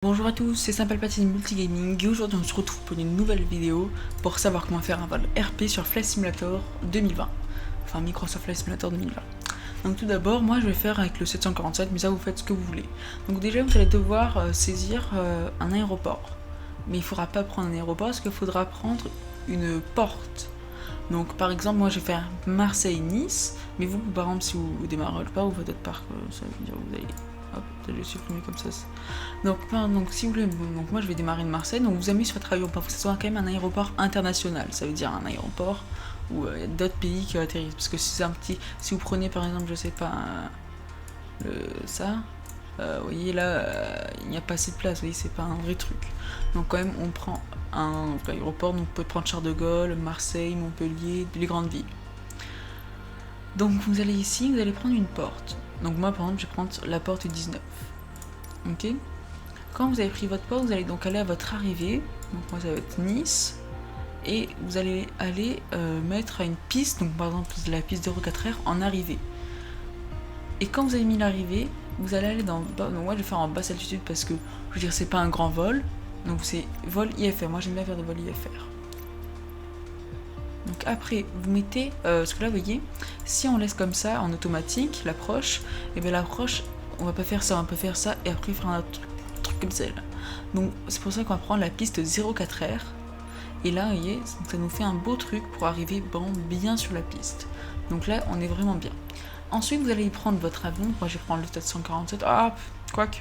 Bonjour à tous, c'est Simplepatine Multigaming et aujourd'hui on se retrouve pour une nouvelle vidéo pour savoir comment faire un vol RP sur Flight Simulator 2020. Enfin Microsoft Flight Simulator 2020. Donc tout d'abord, moi je vais faire avec le 747, mais ça vous faites ce que vous voulez. Donc déjà vous allez devoir saisir un aéroport. Mais il ne faudra pas prendre un aéroport parce qu'il faudra prendre une porte. Donc par exemple moi je vais faire Marseille-Nice, mais vous par exemple si vous démarrez pas ou votre part, ça veut dire que vous allez... Hop, je vais supprimer comme ça. Donc si vous voulez, donc moi je vais démarrer de Marseille, donc vous avez mis sur votre aéroport, que ce soit quand même un aéroport international, ça veut dire un aéroport où il y a d'autres pays qui atterrissent. Parce que si c'est un petit, si vous prenez par exemple, je sais pas, vous voyez là, il n'y a pas assez de place, vous voyez, c'est pas un vrai truc. Donc quand même on prend un vrai aéroport, donc vous pouvez prendre Charles de Gaulle, Marseille, Montpellier, les grandes villes. Donc vous allez ici, vous allez prendre une porte. Donc moi par exemple je vais prendre la porte 19. Ok. Quand vous avez pris votre porte, vous allez donc aller à votre arrivée. Donc moi ça va être Nice. Et vous allez aller mettre à une piste, donc par exemple la piste 04R en arrivée. Et quand vous avez mis l'arrivée, vous allez aller dans... Donc moi je vais faire en basse altitude parce que je veux dire c'est pas un grand vol. Donc c'est vol IFR. Moi j'aime bien faire de vol IFR. Donc après, vous mettez, parce que là, vous voyez, si on laisse comme ça, en automatique, l'approche, et bien l'approche, on va pas faire ça, on peut faire ça, et après faire un truc comme ça. Là. Donc c'est pour ça qu'on va prendre la piste 04R, et là, vous voyez, ça nous fait un beau truc pour arriver bien sur la piste. Donc là, on est vraiment bien. Ensuite, vous allez prendre votre avion, moi je vais prendre le 747, quoique,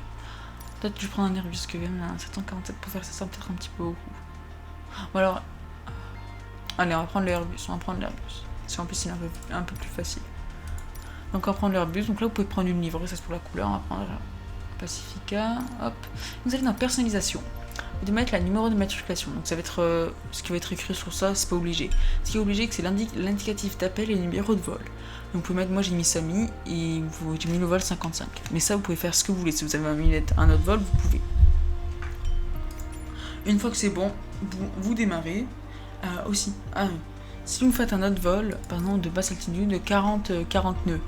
peut-être que je prends un Airbus, parce que même un 747 pour faire ça peut-être un petit peu beaucoup. Bon alors, allez, on va prendre l'Airbus, Si en plus il est un peu plus facile. Donc on va prendre l'Airbus, donc là vous pouvez prendre une livrée, ça c'est pour la couleur, on va prendre Pacifica, hop. Vous allez dans personnalisation. Vous devez mettre la numéro de matriculation, donc ça va être ce qui va être écrit sur ça, c'est pas obligé. Ce qui est obligé, c'est l'indicatif d'appel et le numéro de vol. Donc vous pouvez mettre, moi j'ai mis Samy et j'ai mis le vol 55. Mais ça vous pouvez faire ce que vous voulez, si vous avez mis un autre vol, vous pouvez. Une fois que c'est bon, vous démarrez. Si vous faites un autre vol, par exemple de basse altitude de 40 nœuds,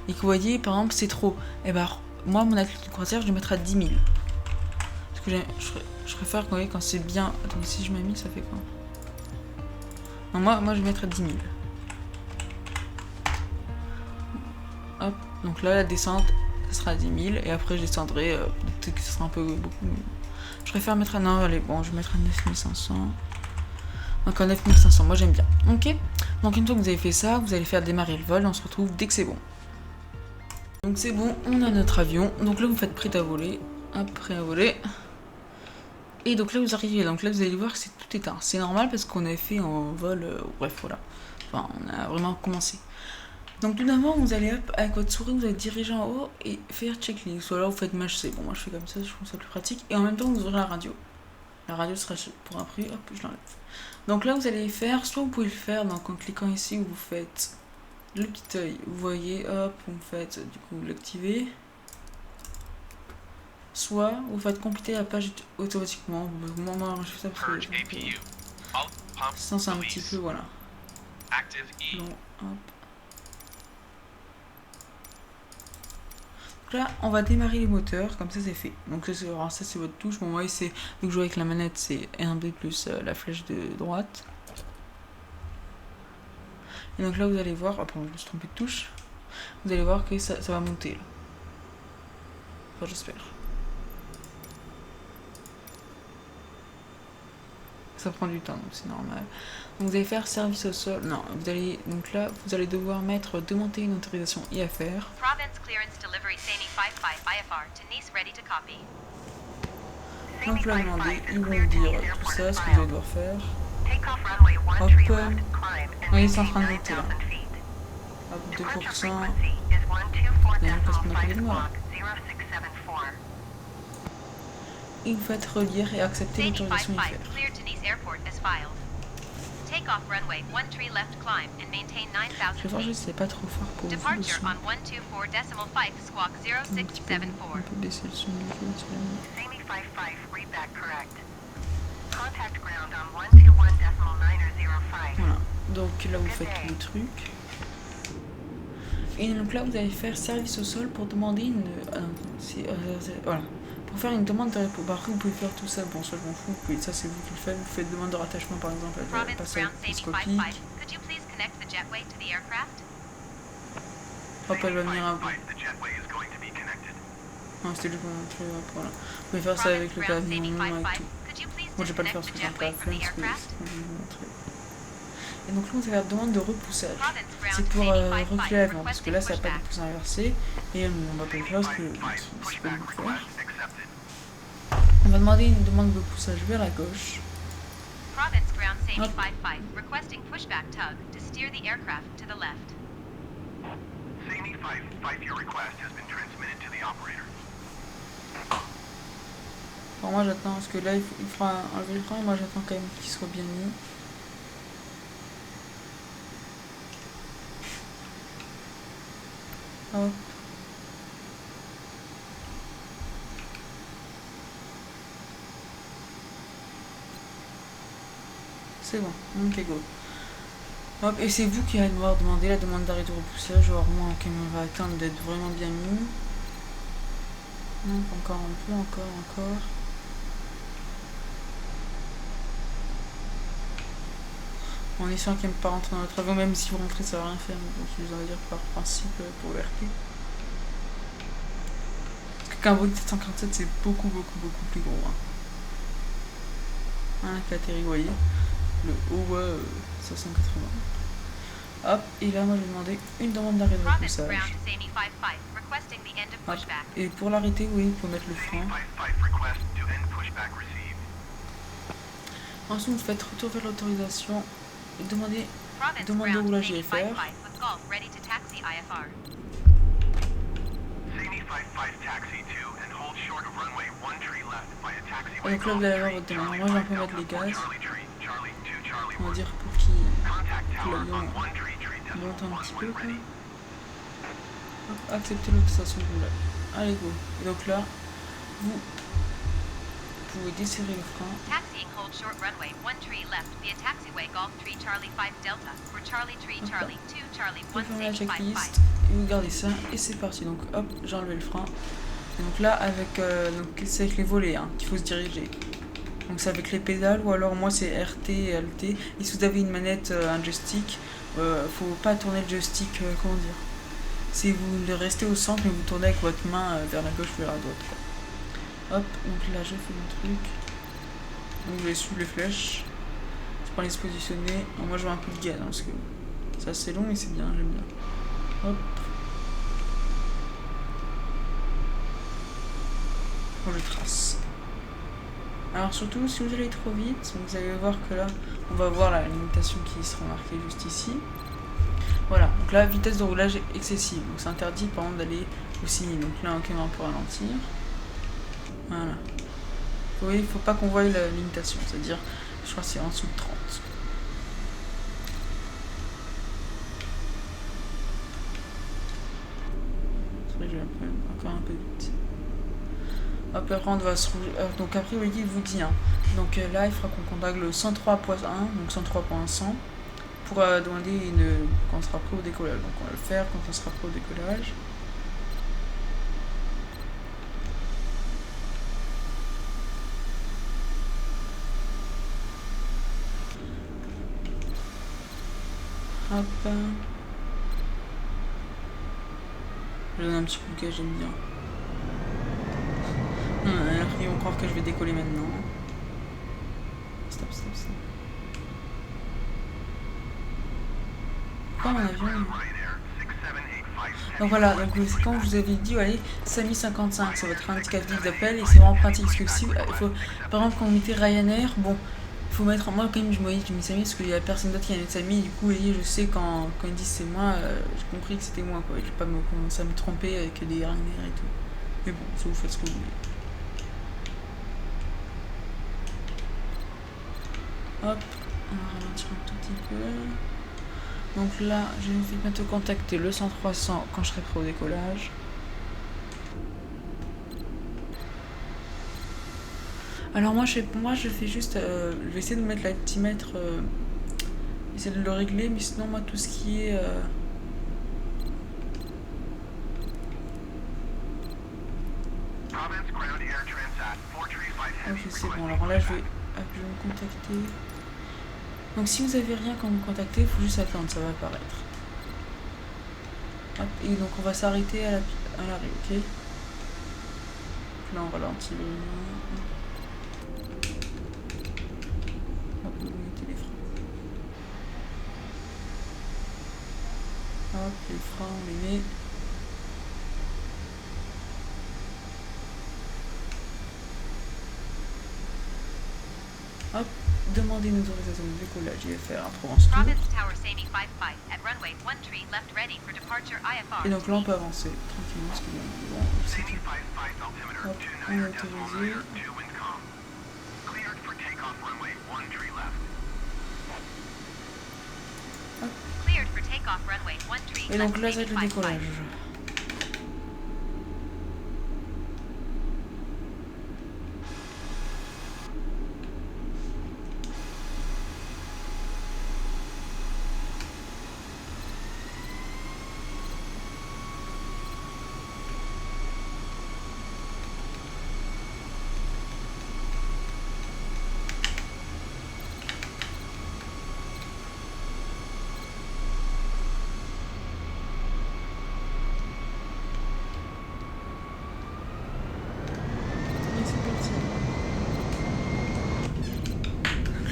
et que vous voyez par exemple c'est trop, et ben moi mon altitude de croisière je le mettrai à 10 000. Parce que je préfère quand c'est bien. Attendez, si je mets 1000 ça fait quoi? Non, moi je mettrai 10 000. Hop, donc là la descente ça sera à 10 000 et après je descendrai, peut-être que ça sera un peu beaucoup. Je préfère mettre à... Non, allez, bon, je vais mettre à 9500. Donc en 9500, moi j'aime bien. Ok. Donc une fois que vous avez fait ça, vous allez faire démarrer le vol. On se retrouve dès que c'est bon. Donc c'est bon, on a notre avion. Donc là vous faites prêt à voler. Hop, prêt à voler. Et donc là vous arrivez. Donc là vous allez voir que c'est tout éteint. C'est normal parce qu'on avait fait un vol. Bref, voilà. Enfin, on a vraiment commencé. Donc tout d'abord vous allez hop, avec votre souris, vous allez diriger en haut et faire checklist. Ou alors vous faites match C. Bon, moi je fais comme ça, je trouve ça plus pratique. Et en même temps vous ouvrez la radio. La radio sera pour après, hop, je l'enlève. Donc là, vous allez faire, soit vous pouvez le faire donc en cliquant ici où vous faites le petit œil, vous voyez, hop, vous faites, du coup, vous l'activez. Soit vous faites compléter la page automatiquement. Moi, je fais ça parce que sinon, c'est un petit peu, voilà. Bon, hop. Donc là, on va démarrer les moteurs, comme ça c'est fait. Donc ça c'est votre touche. Bon, moi, c'est donc jouer avec la manette, c'est R1B plus la flèche de droite. Et donc là, vous allez voir, pardon, je me suis trompé de touche. Vous allez voir que ça va monter là. Enfin, j'espère. Ça prend du temps, donc c'est normal. Donc vous allez faire service au sol. Non, vous allez donc là, vous allez devoir mettre demander une autorisation IFR. Donc là, demander, ils vont vous dire tout ça, ce que vous allez devoir faire. Hop, oui, c'est en train de monter là. Hop, 2%. Et donc, parce qu'on a pas de moi. Et vous faites relire et accepter l'autorisation IFR. Je vais voir juste si c'est pas trop fort pour vous. On peut baisser le son du jeu. Voilà, donc là vous faites tout le truc. Et donc là vous allez faire service au sol pour demander une... voilà. Pour Pour faire une demande de repos, après vous pouvez faire tout ça, bon ça je m'en fous, ça c'est vous qui le faites, vous faites demande de rattachement par exemple à la passage microscopique. Hop, elle va venir à vous. Non, c'était juste pour montrer, voilà. Vous pouvez faire ça avec le camion et tout. Moi je vais pas le faire parce que c'est un peu la flemme, parce que je vais vous montrer. Et donc là on va faire demande de repoussage. C'est pour reculer l'avion, parce que là ça n'a pas de pouce inversé, et on va pas le faire parce que c'est pas le faire. On va demander une demande de poussage vers la gauche. Hop. Alors moi j'attends, parce que là il fera enlever le frein, et moi j'attends quand même qu'il soit bien mis. Hop. C'est bon, ok go. Hop, et c'est vous qui allez devoir demander la demande d'arrêt de repoussage. Genre moi, ok, on va attendre d'être vraiment bien mis. Non, encore un peu, encore. On est sûr qu'il n'aime pas rentrer dans notre avion, même si vous rentrez, ça va rien faire. Donc je vous en dire par principe pour le RP. Parce qu'un Boeing 747, c'est beaucoup plus gros. Un atterri, vous voyez. Le haut 580. Hop, et là moi je vais demander une demande d'arrêt de repoussage. Hop. Et pour l'arrêter, oui, il faut mettre le frein. Ensuite vous faites retour vers l'autorisation et demandez demande de roulage IFR. Et donc là vous allez avoir votre demande. Moi je vais un peu mettre les gaz. On va dire pour que l'avion monte un petit peu quoi. Hop, acceptez l'autorisation de roulage. Allez go. Et donc là, vous pouvez desserrer le frein. Vous fermez la checklist et vous gardez ça et c'est parti. Donc hop, j'ai enlevé le frein. Et donc là c'est avec les volets qu'il faut se diriger. Donc c'est avec les pédales ou alors moi c'est RT et LT. Et si vous avez une manette, un joystick, faut pas tourner le joystick, comment dire. Si vous restez au centre mais vous tournez avec votre main vers la gauche ou vers la droite quoi. Hop, donc là je fais mon truc. Donc je vais suivre les flèches. Je prends les se positionner. Alors, moi je vois un peu de gaz parce que c'est assez long mais c'est bien, j'aime bien. Hop. Bon, je trace. Alors surtout si vous allez trop vite, vous allez voir que là on va voir la limitation qui sera marquée juste ici. Voilà, donc là vitesse de roulage excessive, donc c'est interdit par exemple d'aller au 6000, donc là ok on peut ralentir. Voilà. Vous voyez, il ne faut pas qu'on voie la limitation, c'est-à-dire je crois que c'est en dessous de 30. C'est vrai que j'ai encore un peu vite. Hop, après on va se rouler. Donc après oui, il vous dit donc là il faudra qu'on contacte le 103.1, donc 103.100 pour demander quand on sera prêt au décollage. Donc on va le faire quand on sera prêt au décollage. Hop. Je donne un petit coup de gaz, j'aime bien. Alors ils vont croire que je vais décoller maintenant. Stop. Pourquoi mon avion Donc voilà, donc c'est quand je vous avais dit, allez, SAMI 55, c'est votre indicatif d'appel et c'est vraiment pratique parce que si il faut, par exemple quand vous mettez Ryanair, bon, il faut mettre, moi quand même je mets SAMI parce qu'il y a personne d'autre qui a mis SAMI, du coup je sais quand ils disent c'est moi, j'ai compris que c'était moi quoi, je vais pas commencer à me tromper avec des Ryanair et tout. Mais bon, ça vous faites ce que vous voulez. Hop, on va ralentir un tout petit peu. Donc là, je vais bientôt contacter le 100-300 quand je serai prêt au décollage. Alors moi je fais juste, je vais essayer de mettre l'altimètre, essayer de le régler, mais sinon moi tout ce qui est... c'est bon. Alors là, je vais me contacter. Donc si vous avez rien quand vous me contactez, il faut juste attendre, ça va apparaître. Hop, et donc on va s'arrêter à l'arrêt, ok? Là on ralentit le... Hop, on va mettre les freins. Hop, les freins on les met. Hop, demandez une autorisation de décollage IFR à Provence Tour. Et donc là on peut avancer tranquillement parce que bon, c'est tout. Hop, on est autorisé. Hop. Et donc là ça va être le décollage.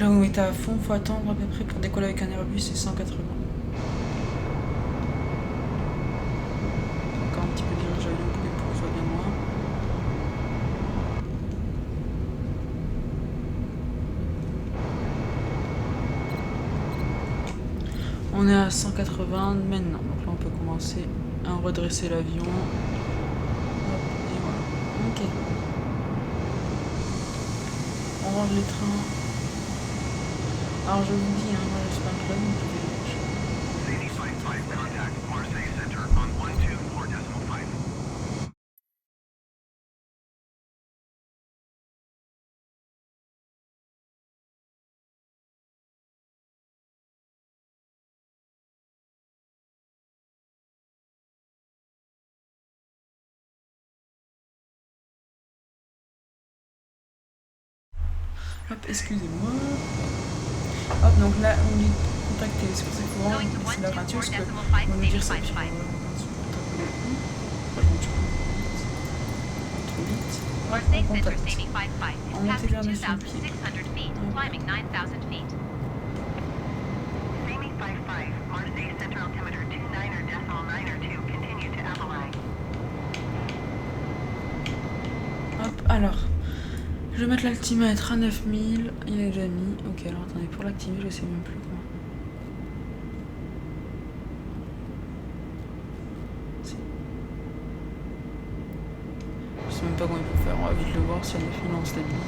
Là où on est à fond, faut attendre à peu près pour décoller avec un Airbus, c'est 180. Encore un petit peu de virage avion pour que ce soit bien moins. On est à 180 maintenant, donc là on peut commencer à redresser l'avion. Et voilà. Ok. On range les trains. Alors je vous dis, hein, moi je suis pas un club, donc je vais... Hop, excusez-moi. Hop, donc là on dit contacter, c'est pour ça qu'il faut laisser la peinture, parce que on va nous dire ça, puis on va trop vite. Hop, on contacte. On monte vers 9000 pieds. Hop, alors, je vais mettre l'altimètre à 9000, il est déjà mis. Ok, alors attendez, pour l'activer, je sais même plus comment. Je sais même pas comment il faut faire, on va vite le voir si on est fini en stabilise.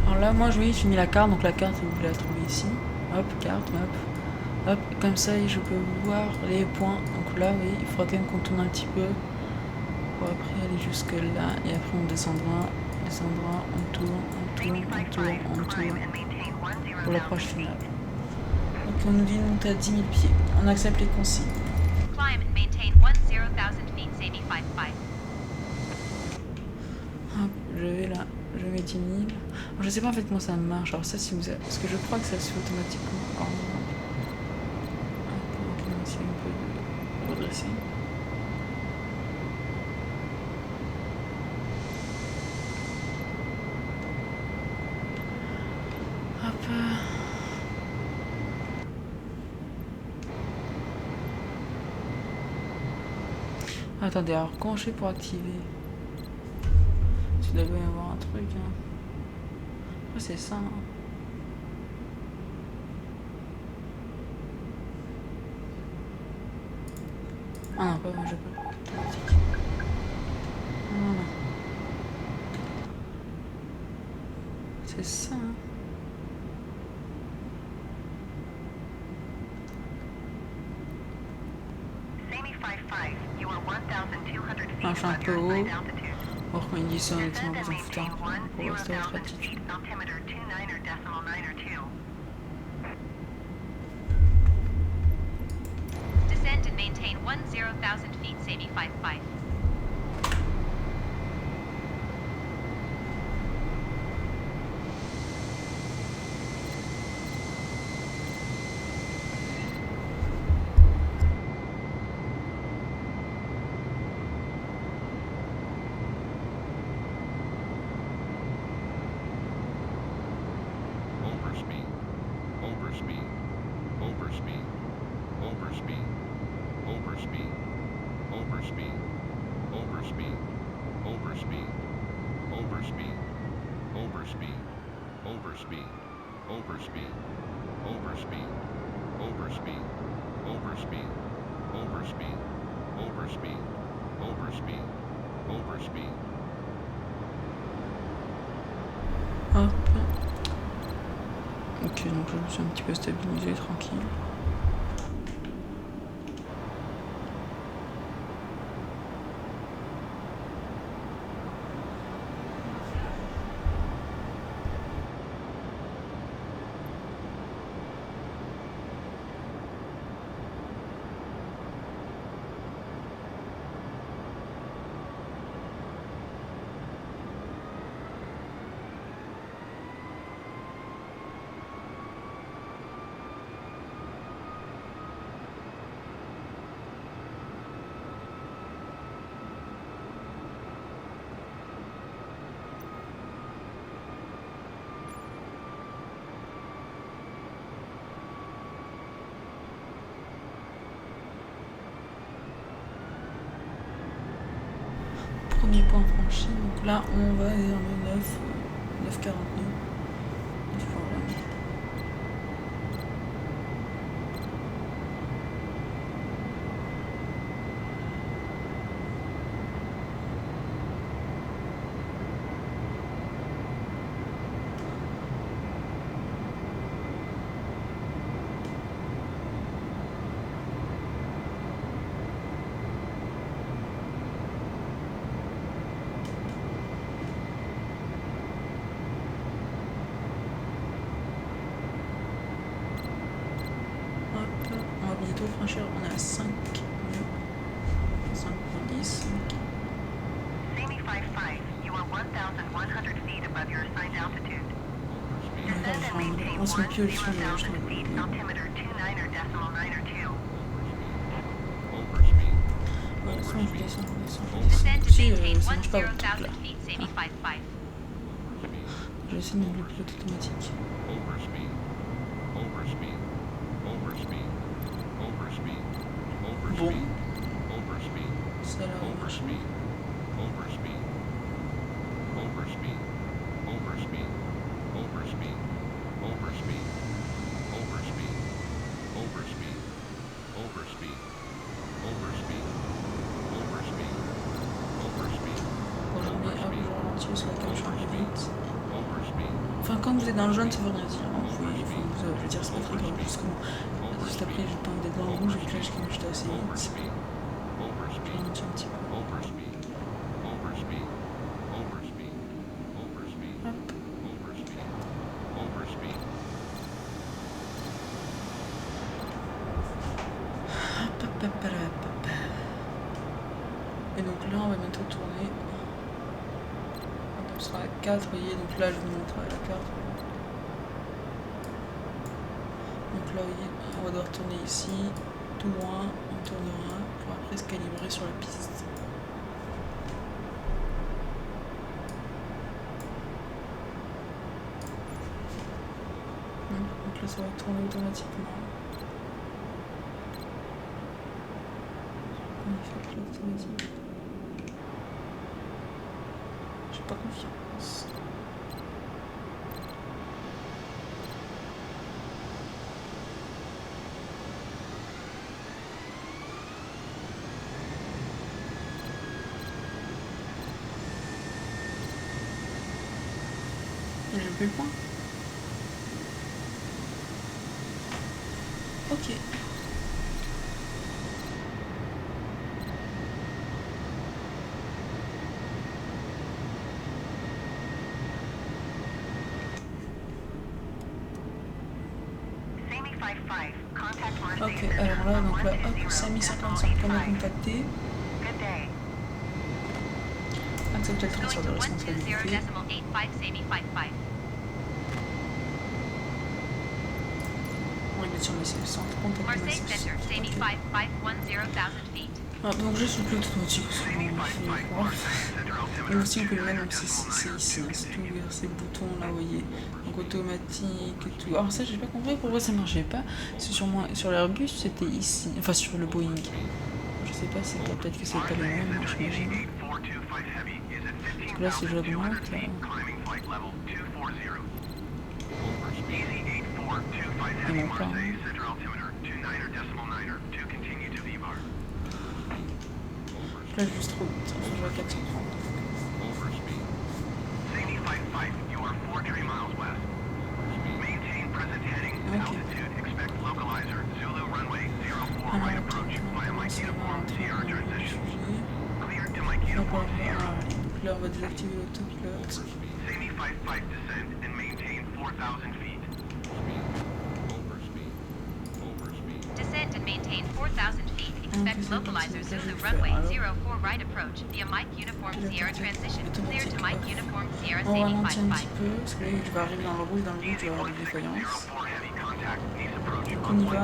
Alors là, moi, je vais j'ai mis la carte, donc la carte, vous la trouvez ici. Hop, carte, map. Hop, comme ça, je peux voir les points. Donc là, oui, il faudra quand même qu'on tourne un petit peu pour après aller jusque là. Et après, on descendra, on tourne, on tourne pour l'approche finale. Donc on nous dit de monter à 10 000 pieds. On accepte les consignes. Hop, je vais là, je mets 10 000. Alors, je sais pas en fait comment ça marche. Alors ça, si vous avez... Parce que je crois que ça se fait automatiquement. Alors, on va essayer un peu de redresser. Hop. Attendez, alors comment je fais pour activer? Il doit y avoir un truc. Hein. Oh, c'est ça. Hein. Ah non, pas moi, je peux. Automatique. Non, non. C'est ça. Hein. Ah, je suis un peu haut. Or quand ils disent ça, honnêtement, vous en foutez un peu pour rester à votre attitude. 10,000 feet, Sami 55. Hop. Ok, donc je me suis un petit peu stabilisé, tranquille. Premier point franchi, donc là on va vers le 9,49. Bientôt franchir, on est à 5 5.10. Sami 55, you are 1,100 feet above your assigned altitude. Descend and maintain 10,000 feet, altimeter 29.902. Je descends. Descend and Si, maintain ça marche pas votre 10,000 truc là. feet, Sami 55. Je vais essayer de mettre le pilote automatique. Bon. Ça là, on marche. Sur laquelle je change vite. Enfin, quand vous êtes dans le jaune, ça veut rien dire. Je veux dire, c'est pas très grave. Parce que juste après, j'ai pas envie d'être dans le rouge, et que là, j'étais assez vite. Je ralentis un petit peu. Hop. Et donc là, on va bientôt tourner. On sera à 4, vous voyez, donc là je vous montre la carte. Donc là, vous voyez, on va devoir tourner ici, tout loin, on tournera pour après se calibrer sur la piste. Donc là, ça va tourner automatiquement. On fait que l'automatique. J'ai pas confiance. J'ai plus le point. Ok. Ok, alors Alors là, donc là, hop, 5055, on a contacté. Good day. Accepter le transfert de Going to responsabilité. 120.85 On va mettre sur mes centres, contacter ma Marseille société. Center, Sammy Ok. 5510,000 feet. Ah, donc je suis plus automatique parce que bon, il fait quoi. Mais aussi on peut le mettre même si c'est ici, hein, c'est tout ouvert, ces boutons là, vous voyez. Donc automatique et tout. Alors ça j'ai pas compris pourquoi ça marchait pas. C'est sur l'Airbus c'était ici, enfin sur le Boeing. Je sais pas, c'est peut-être que c'est pas le même, moi j'imagine. Parce que là si je augmente là. Il manque pas. Hein. Là juste trop vite, enfin, je vois 430. Ok. Alors attends, on commence à rentrer dans le sujet. D'abord, là on va désactiver l'autopilote. Descend and maintain 4,000 feet. Expect localizer Zulu runway 04 right approach via Mike Uniform Sierra transition. Clear to Mike Uniform Sierra On Sammy ralentit un 55. petit peu, parce que là je vais arriver dans le rouge je vais avoir des défaillances. Donc on y va,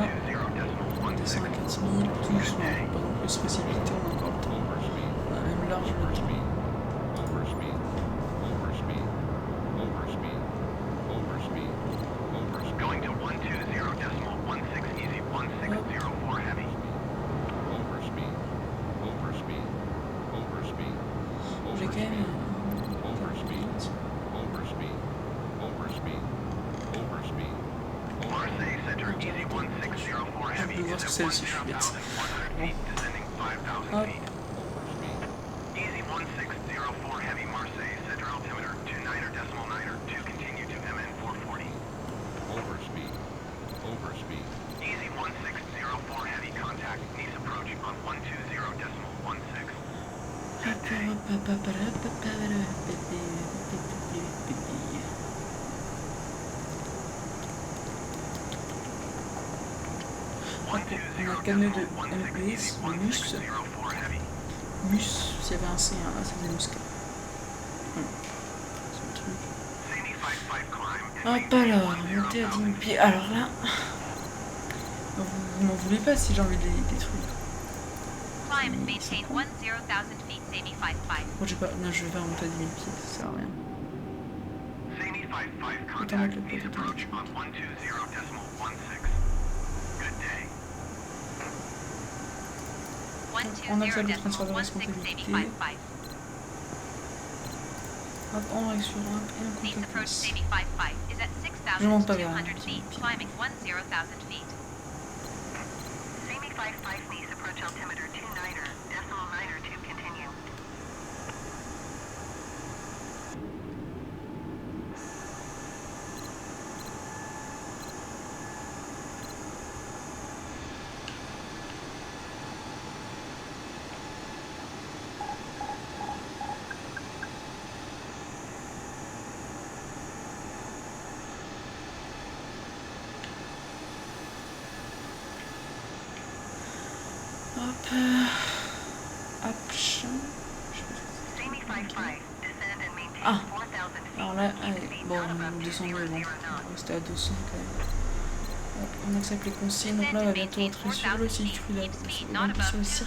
on descend à 4000, tout doucement, pas non plus se précipiter, on a encore le temps. On a même large le temps. J'ai quand même... Je vais voir ce que c'est aussi, je suis bête. Bon. Hop. On a caneux de MPS, le MUS. MUS, s'il y avait un C, hein, là ça faisait muscat. Voilà. C'est le truc. Hop alors, monter à 10 000 pieds. Alors là, vous m'en voulez pas si j'ai envie de les détruire. Climb and maintain 10,000 feet Sammy 55. Bon, non, je vais pas monter à 10 000 pieds, ça sert à rien. Autant mettre le pied automatique. On accepte le transfert de responsabilité. Hop, on règle sur un et on Please contacte approach ici. Sammy 55 is at Je monte pas vers 6,200 feet, climbing 10,000 feet. Sammy 55 needs approach altimeter 29er, decimal 9er to continue. Hop. Action. Ah. Alors là, allez, bon, on descend mieux, bon. On va rester à 200 quand même. Hop, on accepte les consignes, donc là on va bientôt entrer sur le circuit sur le circuit d'approche.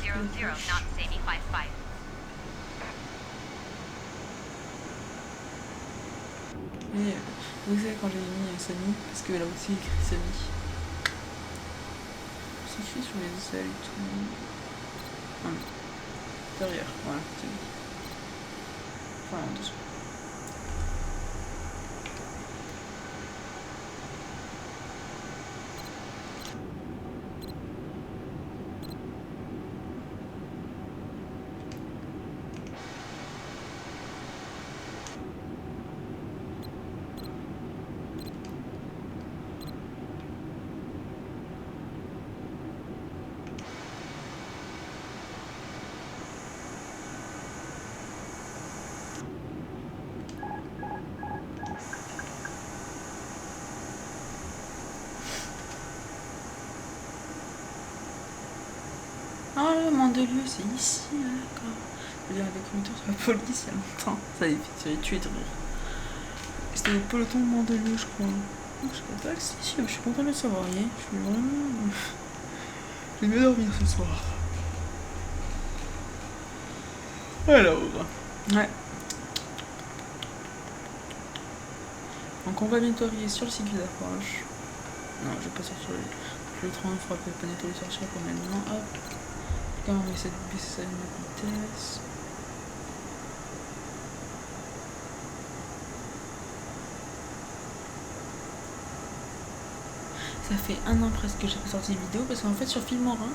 Et vous savez quand j'ai mis Samy, parce que là aussi écrit Samy. C'est écrit sur les ailes et tout. Ah non. Derrière, voilà, c'est lui. Enfin, en dessous. Ah, le Mandelieu, c'est ici, d'accord. Je veux dire, un documentaire sur la police il y a longtemps. Ça avait tué de rire. C'était le peloton de Mandelieu, je crois. Je sais pas que c'est ici, je suis contente de le savoir, voyez. Je suis vraiment. Je vais mieux dormir ce soir. Alors. Ouais. Donc on va bientôt arriver sur le circuit d'approche. Non, je vais pas sortir le train, il faudra pas bientôt le sortir pour maintenant. Hop. Quand on va essayer de baisser la vitesse. Ça fait 1 an presque que j'ai pas sorti de vidéo parce qu'en fait sur Filmora,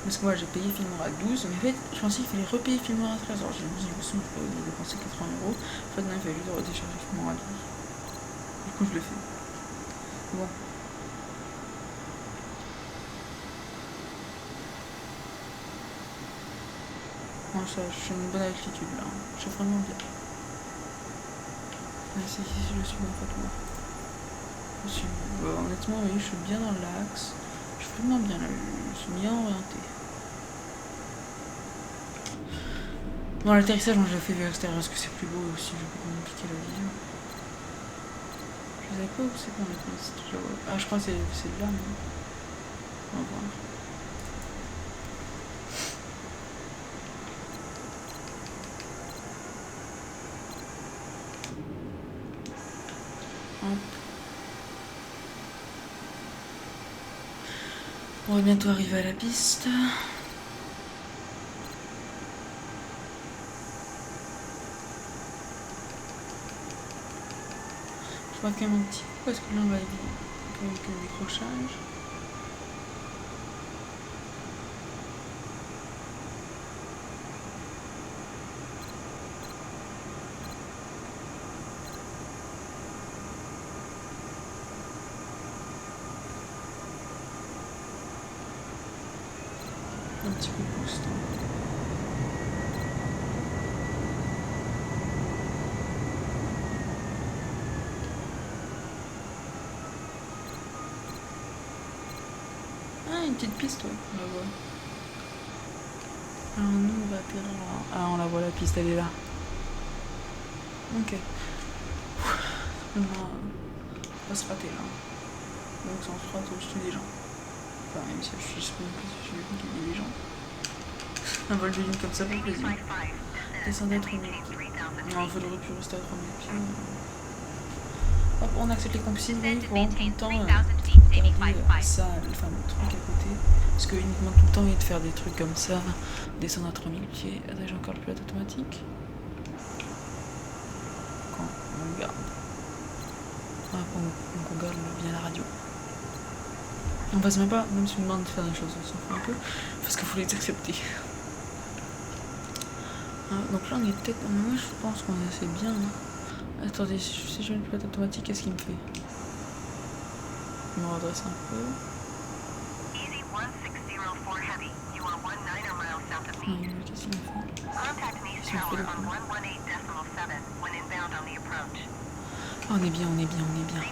parce que moi j'ai payé Filmora 12, mais en fait je pensais qu'il fallait repayer Filmora 13. Alors j'ai dit, je vais dépenser 80 €. En fait non, il fallait juste redécharger Filmora 12. Du coup je le fais. Bon. Moi ça, je suis une bonne altitude là. Je suis vraiment bien. C'est ici je suis en fait moi. Je suis, honnêtement oui, je suis bien dans l'axe. Je suis vraiment bien là, je suis bien orienté. Bon, l'atterrissage, moi je l'ai fait vers l'extérieur parce que c'est plus beau aussi, je vais pas compliquer la vie. Je savais pas où c'est qu'on est ce truc là. Ah, je crois que c'est là, mais. On va voir. Hop. On va bientôt arriver à la piste. Je vois quand même un petit coup parce que là on va éviter avec le décrochage. Un petit peu de boost. Ah, une petite piste, ouais, on la voit. Alors nous on va atterrir là. Ah, on la voit, la piste, elle est là. Ok. On va se rater là. Donc ça on se rate au-dessus des gens. Enfin, même si je suis juste plus qu'il y a des gens. Un vol de ligne comme ça fait plaisir. Descendez à 3000 pieds. Non, il faudrait plus rester à 3000 pieds. Hop, on accepte les consignes, oui, pour tout le temps garder ça, enfin le truc à côté. Parce que uniquement tout le temps, il de faire des trucs comme ça, descendre à 3000 pieds. Attends, j'ai encore le pilote automatique. Quand on garde. Ah, on garde bien la radio. On passe même pas, même si on demande de faire des choses, on s'en fout un peu, parce qu'il faut les accepter. Ah, donc là on est peut-être. Moi je pense qu'on est assez bien. Hein. Attendez, si je mets le pilote automatique, qu'est-ce qu'il me fait? Je me redresse un peu. Qu'est-ce qu'il me fait? Oh, on est bien, on est bien, on est bien.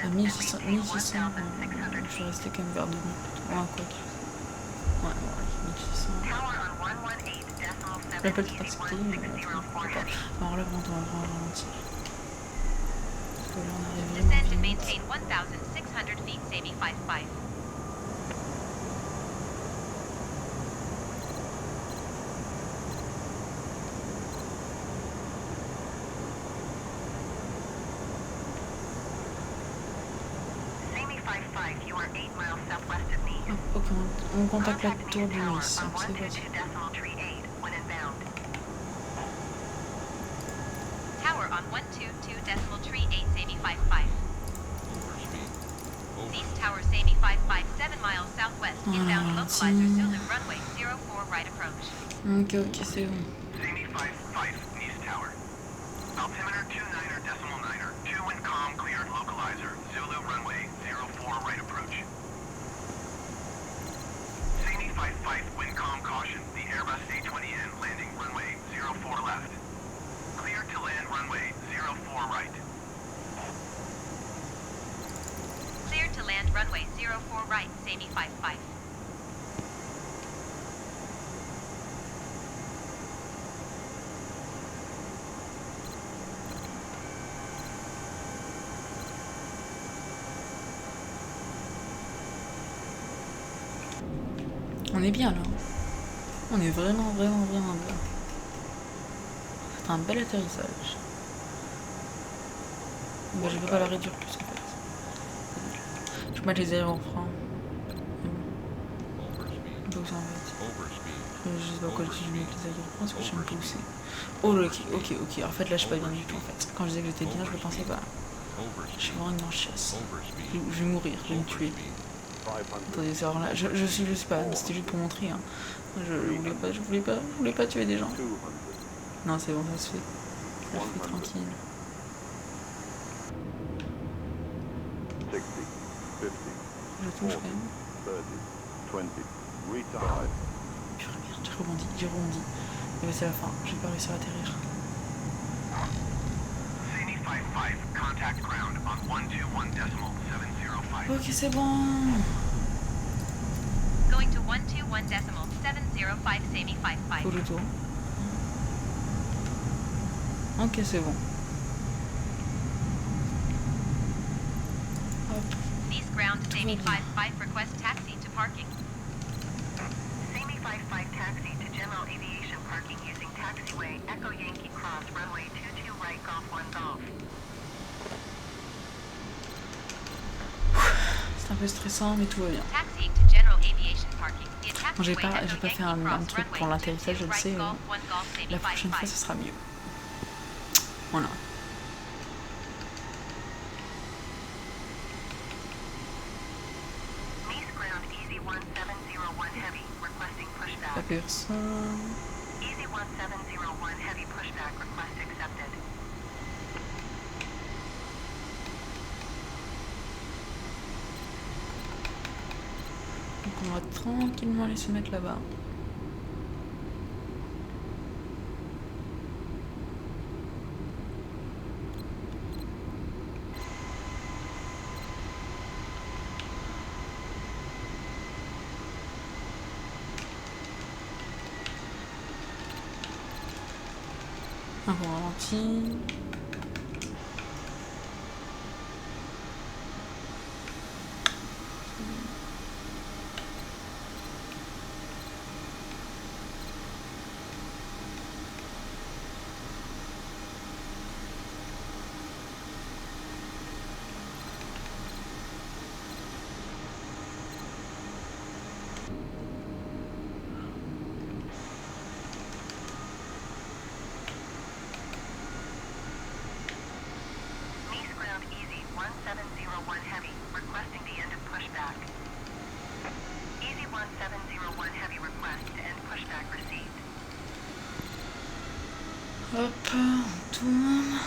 À 1600, je vais rester quand même vers 2000 plutôt. Ouais, quoi que. Ouais, 1600. Je l'appelle tout accepté, mais alors là, on va ralentir. Parce que là, on arrive vraiment vite. Ok, on contacte la tour du Nice, c'est parti. Tower on 122.38 Sami 55. East Tower Sami 55, 7 miles southwest, inbound localizer Zulu runway 04 right approach. Ok, c'est bon. Sami 55, East Tower. Altimeter 29er decimal 9er, 2 wind calm cleared localizer, Zulu runway 04 right approach. Sami 55, wind calm caution, the Airbus A20N landing runway 04 left. Cleared to land runway 04 right. Cleared to land runway 04 right, Sami 55. On est bien là. On est vraiment bien. C'est un bel atterrissage. Bah, je vais pas la réduire plus en fait. Je vais mettre les aéroplanes. Donc ça en fait. Je sais pas pourquoi je mets les aéroplanes parce que je sais même pas où c'est. Oh ok. En fait là je suis pas bien du tout en fait. Quand je disais que j'étais bien, je le pensais pas. Je suis vraiment une chiasse. Je vais mourir, je vais me tuer. Attendez, c'est là. Je sais pas, c'était juste pour montrer. Hein. Je voulais pas tuer des gens. Non, c'est bon, ça se fait. Ça se fait tranquille. 60, 50, Je touche quand même. 30, 20, retard. J'ai rebondi. Et bah c'est la fin, j'ai pas réussi à atterrir. Sydney 55, contact ground on 121.705. Ok, c'est bon. Going to 121.705 Sami 55. Faut le tour. Ok, c'est bon. Hop. East ground Sami 55 request taxi to parking. Sami 55 taxi to General Aviation parking using taxiway Echo Yankee Cross runway 22 right Golf 1 Golf. C'est un peu stressant, mais tout va bien. Taxiing to General Aviation parking. Bon, j'ai pas fait un truc pour l'atterrissage, je le sais. La prochaine fois, ce sera mieux. Voilà. Nice ground Easy 1701 heavy requesting pushback. La personne. Easy 1701 heavy pushback request accepted. Donc on va tranquillement aller se mettre là-bas. Un bon ralenti. Nice ground Easy 1701 heavy requesting the end of pushback. Easy 1701 heavy request to end pushback received. Hop, on tourne.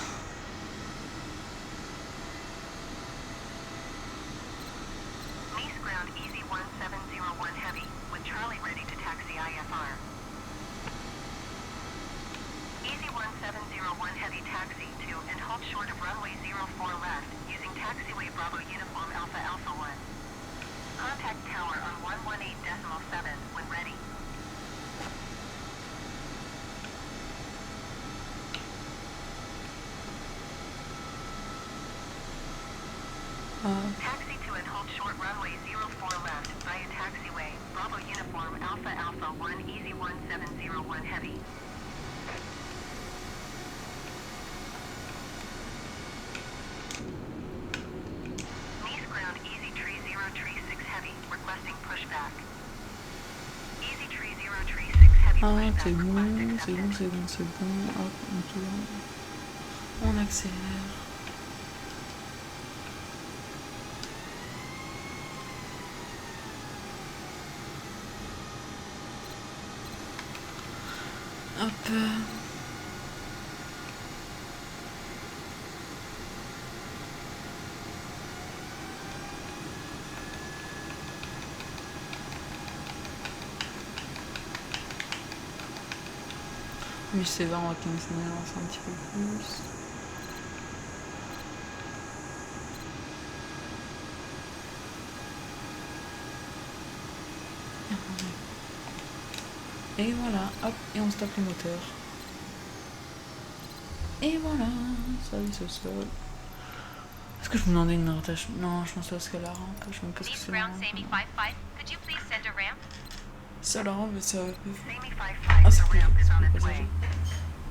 Nice ground Easy 1701 heavy with Charlie ready to taxi IFR. Easy 1701 heavy taxi to and hold short of runway 04 left using taxiway Bravo Uniform Alpha Alpha 1. Contact tower on 118.7 when ready. Taxi to and hold short runway 04 left via taxiway Bravo Uniform Alpha Alpha 1 Easy 1701 heavy. Nice ground Easy Tree 036 heavy requesting pushback. Easy Tree 036 heavy Ah, pushback c'est bon, request c'est accepted. bon. Hop, on tourne. On accélère. Hop. Mais c'est vrai, on va commencer à avancer un petit peu plus. Et voilà, hop, et on stoppe les moteurs. Et voilà, ça y est, c'est ça. Est-ce que je me demandais une rotation? Non, je pense pas que c'est la rampe. Je sais même pas ce que East c'est la ground rampe. Sami 55, could you please send a ramp? Ça là, mais ça. Samy 55, Ah, the c'est cool, ramp is on le its way. passager.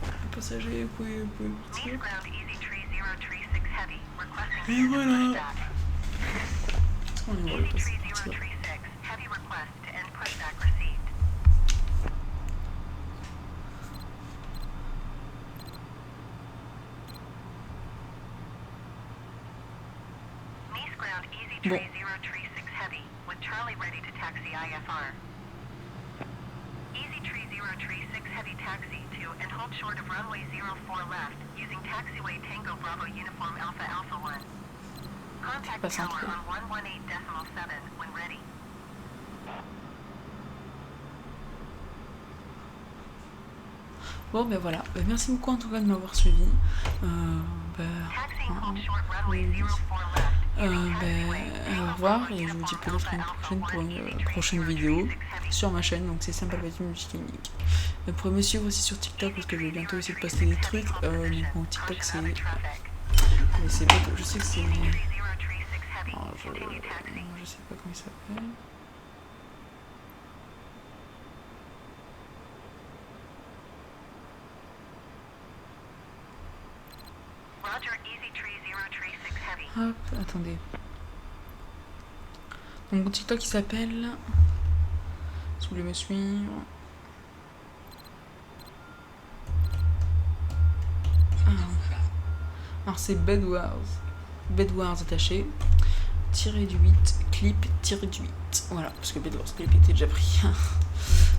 Le passager, vous pouvez Nice partir. ground Easy Tree 036 Heavy, requesting Et use of voilà. pushback. Est-ce qu'on est où le Easy Tree passager? 036, heavy request to end pushback received. Nice ground Easy Bon. Tree 036 Heavy, with Charlie ready to taxi IFR. Easy Tree 036 Heavy taxi to and hold short of runway 04 left, using taxiway Tango Bravo Uniform Alpha Alpha 1. Contact Passe un tower truc. on 118.7 when ready. Bon, ben voilà. Ben, merci beaucoup en tout cas de m'avoir suivi. Taxiing hold short runway 04 left, using taxiway Tango Au revoir Bravo et je vous dis Uniform peut-être à Alpha une Alpha prochaine 1, pour Easy une Tree prochaine 036 vidéo Heavy. sur ma chaîne, donc c'est Simple Patine Multiclinique. Vous pouvez me suivre aussi sur TikTok parce que je vais bientôt essayer de poster des trucs. Donc mon TikTok c'est. Mais c'est bientôt, je sais que c'est. Alors, je sais pas comment il s'appelle. Roger, Easy Tree 036 Heavy. Hop, attendez. Donc mon TikTok il s'appelle. Si vous voulez me suivre. Alors c'est Bedwars. Bedwars attaché. Tiré du 8. Clip tiré du 8. Voilà, parce que Bedwars clip était déjà pris.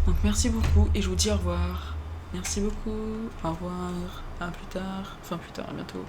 Donc merci beaucoup et je vous dis au revoir. Merci beaucoup. Au revoir. À plus tard. Enfin plus tard, à bientôt.